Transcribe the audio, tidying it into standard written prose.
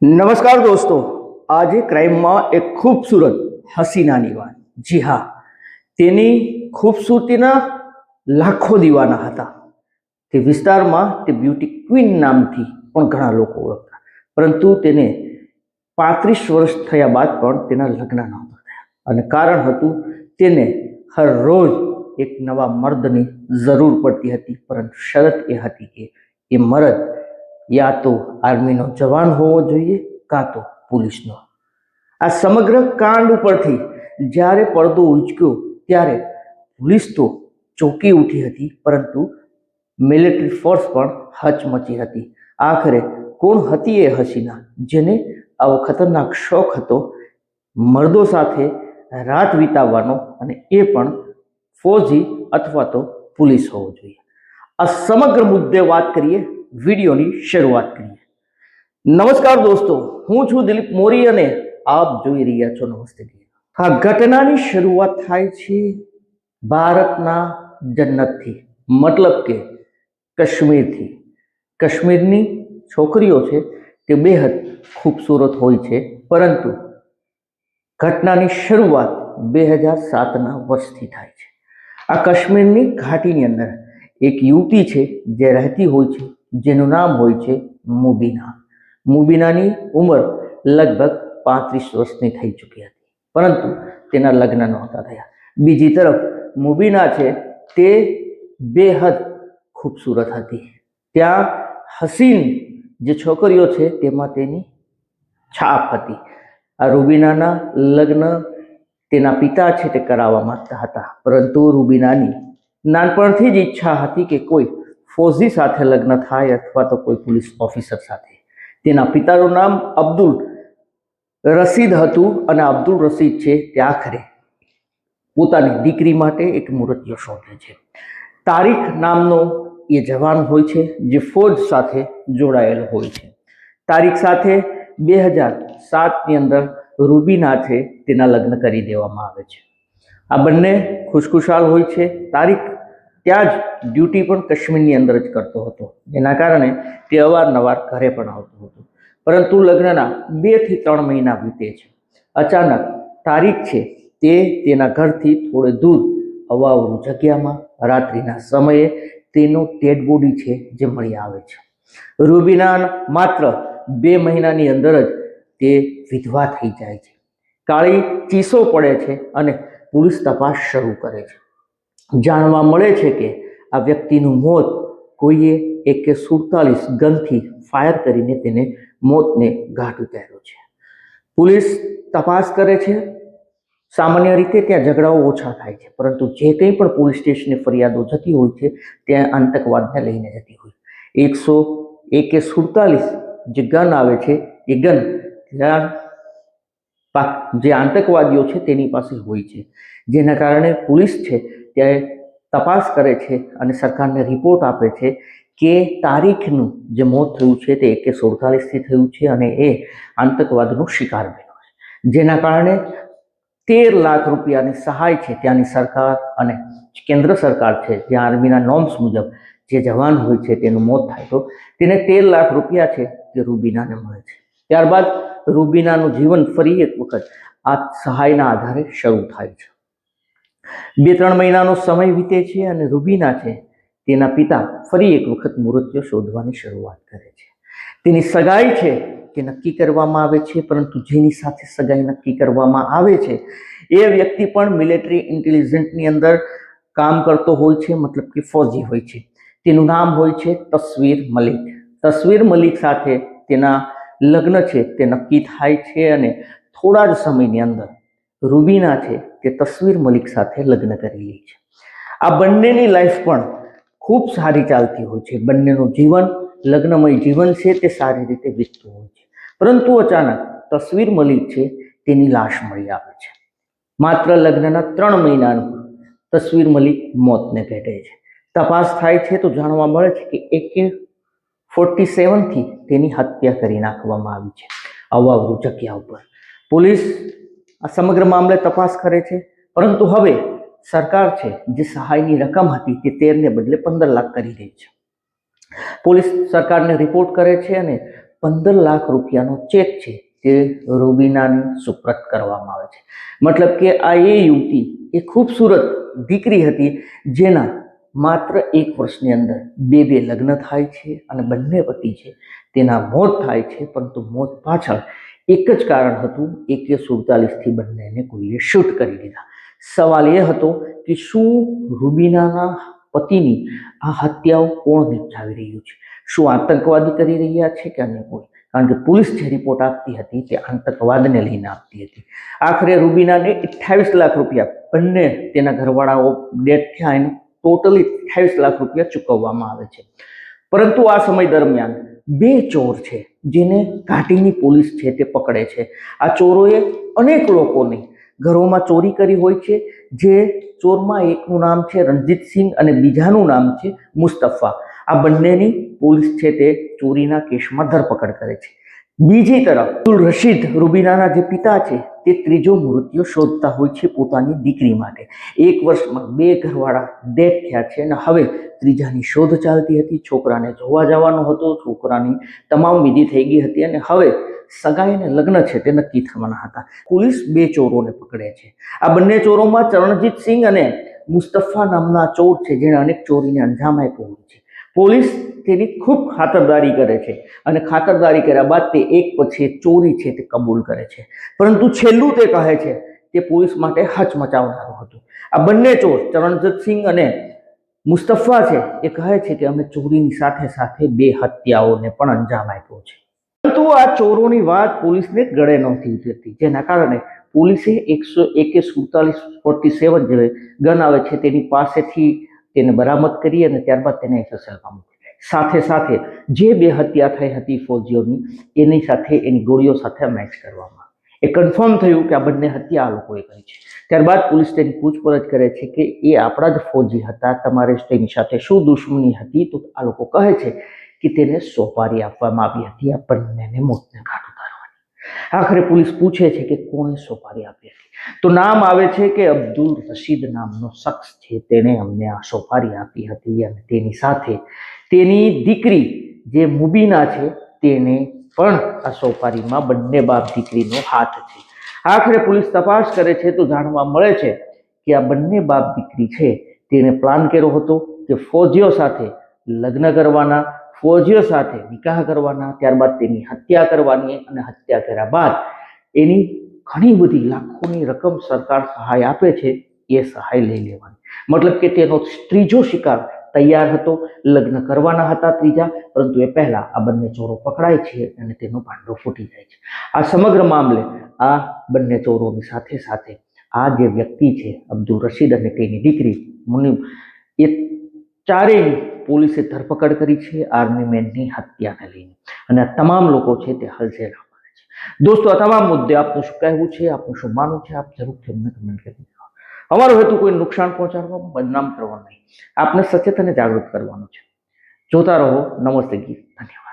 નમસ્કાર દોસ્તો, આજે ક્રાઇમમાં એક ખૂબસૂરત હસીનાની વાત. જી હા, તેની ખૂબસૂરતીના લાખો દીવાના હતા. તે વિસ્તારમાં તે બ્યુટી ક્વીન નામથી પણ ઘણા લોકો ઓળખતા, પરંતુ તેને 35 વર્ષ થયા બાદ પણ તેના લગ્ન નહોતા થયા. અને કારણ હતું તેને હર રોજ એક નવા મર્દની જરૂર પડતી હતી, પરંતુ શરત એ હતી કે એ મર્દ યા તો આર્મીનો જવાન હોવો જોઈએ કાં તો પોલીસનો. આ સમગ્ર કાંડ ઉપરથી જ્યારે પડદો ઉંચક્યો ત્યારે પોલીસ તો ચોંકી ઉઠી હતી, પરંતુ મિલિટરી ફોર્સ પણ હચમચી હતી. આખરે કોણ હતી એ હસીના જેને આવો ખતરનાક શોખ હતો મર્દો સાથે રાત વિતાવવાનો, અને એ પણ ફૌજી અથવા તો પોલીસ હોવો જોઈએ? આ સમગ્ર મુદ્દે વાત કરીએ, વિડીયોની શરૂઆત કરીએ. નમસ્કાર દોસ્તો, હું છું દિલીપ મોરી અને આપ જોઈ રહ્યા છો નમસ્તે. આ ઘટનાની શરૂઆત થાય છે ભારતના જન્નતથી, મતલબ કે કાશ્મીરથી. કાશ્મીરની છોકરીઓ છે તે બેહદ ખૂબસૂરત હોય છે, પરંતુ ઘટનાની શરૂઆત 2007ના વર્ષથી થાય છે. આ કાશ્મીરની ઘાટીની અંદર એક યુવતી છે જે રહેતી હોય છે, જેનું નામ હોય છે મુબીના. મુબીનાની ઉંમર લગભગ 35 વર્ષની થઈ ચૂકી હતી, પરંતુ તેના લગ્ન નહોતા થયા. બીજી તરફ મુબીના છે તે બેહદ ખૂબસૂરત હતી. ત્યાં હસીન જે છોકરીઓ છે તેમાં તેની છાપ હતી. આ રૂબીનાના લગ્ન તેના પિતા છે તે કરાવવા માંગતા હતા, પરંતુ રૂબીનાની નાનપણથી જ ઈચ્છા હતી કે કોઈ ફૌજી સાથે લગ્ન થાય અથવા તો કોઈ પોલીસ ઓફિસર સાથે. તેના પિતાનું નામ અબ્દુલ રશીદ હતું, અને અબ્દુલ રશીદ છે તે આખરે પોતાની દીકરી માટે એક મૂર્તિઓ શોધે છે. તારીખ નામનો એ જવાન હોય છે જે ફૌજ સાથે જોડાયેલો હોય છે. તારીખ સાથે 2007ની અંદર રૂબીના છે તેના લગ્ન કરી દેવામાં આવે છે. આ બંને ખુશખુશાલ હોય છે. તારીખ ત્યાં જ ડ્યુટી પણ કાશ્મીરની અંદર જ કરતો હતો, જેના કારણે તે અવારનવાર ઘરે પણ આવતો હતો. પરંતુ લગ્નના 2 થી 3 મહિના વીતે છે. અચાનક તારીખ છે તે તેના ઘરથી થોડે દૂર અવાવરૂ જગ્યામાં રાત્રિના સમયે તેનો ડેડ બોડી છે જે મળી આવે છે. રૂબીના માત્ર 2 મહિનાની અંદર જ તે વિધવા થઈ જાય છે. કાળી ચીસો પડે છે અને પોલીસ તપાસ શરૂ કરે છે. જાણવા મળે છે કે આ વ્યક્તિનું મોત કોઈએ AK-47 ગનથી ફાયર કરીને તેને મોતને ઘાટ ઉતાર્યો છે. પોલીસ તપાસ કરે છે. સામાન્ય રીતે ત્યાં ઝઘડાઓ ઓછા થાય છે, પરંતુ જે કંઈ પણ પોલીસ સ્ટેશને ફરિયાદો જતી હોય છે ત્યાં આતંકવાદને લઈને જતી હોય. AK-47 જે ગન આવે છે એ ગન જે આતંકવાદીઓ છે તેની પાસે હોય છે, જેના કારણે પોલીસ છે ત્યાં તપાસ કરે છે અને સરકારને રિપોર્ટ આપે છે કે તારીખનું જે મોત થયું છે તે AK-47થી થયું છે અને એ આતંકવાદનો શિકાર બન્યો છે. જેના કારણે 13 લાખ રૂપિયાની સહાય છે ત્યાંની સરકાર અને કેન્દ્ર સરકાર છે, જ્યાં આર્મીના નોર્મ્સ મુજબ જે જવાન હોય છે તેનું મોત થાય તો તેને 13 લાખ રૂપિયા છે તે રૂબીનાને મળે છે. ત્યારબાદ રૂબીનાનું જીવન ફરી એક વખત આ સહાયના આધારે શરૂ થાય છે. 2-3 મહિનાનો સમય વીતે છે અને રૂબીના છે તેના પિતા ફરી એક વખત મૂર્તિઓ શોધવાની શરૂઆત કરે છે. તેની સગાઈ છે તે નક્કી કરવામાં આવે છે, પરંતુ જેની સાથે સગાઈ નક્કી કરવામાં આવે છે એ વ્યક્તિ પણ મિલિટરી ઇન્ટેલિજન્સની અંદર કામ કરતો હોય છે, મતલબ કે ફૌજી હોય છે. તેનું નામ હોય છે તસવીર મલિક. તસવીર મલિક સાથે તેના લગ્ન છે તે નક્કી થાય છે અને થોડા જ સમયની અંદર રૂબીના છે તે તસવીર મલિક સાથે લગ્ન કરી લે છે. આ બંનેની લાઈફ પણ ખૂબ સારી ચાલતી હોય છે. બંનેનું જીવન, લગ્નમય જીવન છે તે સારી રીતે વીતતું હોય છે. પરંતુ અચાનક તસવીર મલિક છે તેની લાશ મળી આવે છે. માત્ર લગ્નના 3 મહિનાનું તસવીર મલિક મોતને ભેટે છે. તપાસ થાય છે તો જાણવા મળે છે કે AK-47થી તેની હત્યા કરી નાખવામાં આવી છે અવાવરૂ જગ્યા ઉપર. પોલીસ આ સમગ્ર મામલે તપાસ કરે છે, પરંતુ હવે સરકાર છે જે સહાયની રકમ હતી તે 13 ને બદલે 15 લાખ કરી રહી છે. પોલીસ સરકારને રિપોર્ટ કરે છે અને ₹15 લાખ રૂપિયાનો ચેક છે તે રૂબીનાને સુપ્રત કરવામાં આવે છે. મતલબ કે આ એ યુવતી એ ખૂબસૂરત દીકરી હતી જેના માત્ર 1 વર્ષની અંદર બે લગ્ન થાય છે અને બંને પતિ છે તેના મોત થાય છે, પરંતુ મોત પાછળ એક જ કારણ હતું, AK-47થી બંનેને કોઈએ શૂટ કરી દીધા. સવાલ એ હતો કે શું રૂબીનાના પતિની આ હત્યાઓ કોણ નિપજાવી રહ્યું છે? શું આતંકવાદી કરી રહ્યા છે કે અન્ય કોઈ? કારણ કે પોલીસ જે રિપોર્ટ આપતી હતી તે આતંકવાદને લઈને આપતી હતી. આખરે રૂબીનાને 28 લાખ રૂપિયા, બંને તેના ઘરવાળાઓ ડેથ થયા એને ટોટલી 28 લાખ રૂપિયા ચૂકવવામાં આવે છે. પરંતુ આ સમય દરમિયાન બે ચોર છે જેને ઘાટીની પોલીસ છે તે પકડે છે. આ ચોરોએ અનેક લોકોની ઘરોમાં ચોરી કરી હોય છે. જે ચોરમાં એકનું નામ છે રણજીતસિંહ અને બીજાનું નામ છે મુસ્તફા. આ બંનેની પોલીસ છે તે ચોરીના કેસમાં ધરપકડ કરે છે. બીજી તરફ અબ્દુલ રશીદ રૂબીનાના જે પિતા છે તે ત્રીજો મૃત્યુ શોધતા હોય છે પોતાની દીકરી માટે. 1 વર્ષમાં 2 ઘરવાળા ડેથ થયા છે અને હવે ત્રીજાની શોધ ચાલતી હતી. છોકરાને જોવા જવાનો હતો, છોકરાની તમામ વિધિ થઈ ગઈ હતી અને હવે સગાઈ અને લગ્ન છે તે નક્કી થવાના હતા. પોલીસ 2 ચોરોને પકડે છે. આ બંને ચોરોમાં ચરણજીતસિંહ અને મુસ્તફા નામના ચોર છે જેણે અનેક ચોરીને અંજામ આપ્યો હોય છે. પોલીસ તેની ખૂબ ખાતરદારી કરે છે અને ખાતરદારી કર્યા બાદ તે એક પછી એક ચોરી છે તે કબૂલ કરે છે. પરંતુ છેલ્લું તે કહે છે તે પોલીસ માટે હચમચાવનારું હતું. આ બંને ચોર ચરણજીતસિંહ અને મુસ્તફા છે એ કહે છે કે અમે ચોરીની સાથે સાથે 2 હત્યાઓને પણ અંજામ આપ્યો છે. પરંતુ આ ચોરોની વાત પોલીસને ગળે નહોતી ઉતરતી, જેના કારણે પોલીસે AK-47 જે ગન આવે છે તેની પાસેથી તેને બરામદ કરી અને ત્યારબાદ તેને એફએસએલમાં મૂકી. સાથે સાથે જે 2 હત્યા થઈ હતી ફૌજીઓની એની સાથે એની ગોળીઓ સાથે મેચ કરવામાં એ કન્ફર્મ થયું કે આ બંને હત્યા આ લોકોએ કરી છે. ત્યારબાદ પોલીસ તેની પૂછપરછ કરે છે કે એ આપણા જ ફૌજી હતા, તમારે તેની સાથે શું દુશ્મની હતી? તો આ લોકો કહે છે કે તેને સોપારી આપવામાં આવી હતી આ બંનેને મોતને ઘાટ ઉતારવાની. આખરે પોલીસ પૂછે છે કે કોણે સોપારી આપી હતી? તો નામ આવે છે કે અબ્દુલ રશીદ નામનો શખ્સ છે તેણે અમને આ સોપારી આપી હતી અને તેની સાથે તેની દીકરી જે મુબીના છે તેને પણ આ સોપારીમાં બંને બાપ દીકરીનો હાથ છે. આખરે પોલીસ તપાસ કરે છે તો જાણવા મળે છે કે આ બંને બાપ દીકરી છે તેને પ્લાન કર્યો હતો કે ફૌજીઓ સાથે લગ્ન કરવાના, ફૌજીઓ સાથે નિકાહ કરવાના, ત્યારબાદ તેની હત્યા કરવાની અને હત્યા કર્યા બાદ એની ઘણી બધી લાખોની રકમ સરકાર સહાય આપે છે એ સહાય લઈ લેવાની. મતલબ કે તેનો ત્રીજો શિકાર તૈયાર હતો, લગ્ન કરવાના હતા ત્રીજા, પરંતુ એ પહેલા આ બંને ચોરો પકડાય છે અને તેનો ભાંડો ફૂટી જાય છે. આ સમગ્ર મામલે આ બંને ચોરોની સાથે સાથે આ જે વ્યક્તિ છે અબ્દુલ રશીદ અને તેની દીકરી મુનિબ, એ ચારેય પોલીસે ધરપકડ કરી છે આર્મી મેનની હત્યાને લઈને અને આ તમામ લોકો છે તે હાલ જેલમાં છે. દોસ્તો, આ તમામ મુદ્દે આપનું શું કહેવું છે, આપનું શું માનવું છે, આપ જરૂરથી અમને કમેન્ટ કરી દેજો. અમારો હેતુ કોઈ નુકસાન પહોંચાડવા, બદનામ કરવા નહીં, આપને સચેત અને જાગૃત કરવાનો છે. જોતા રહો નમસ્તે ગીત. ધન્યવાદ.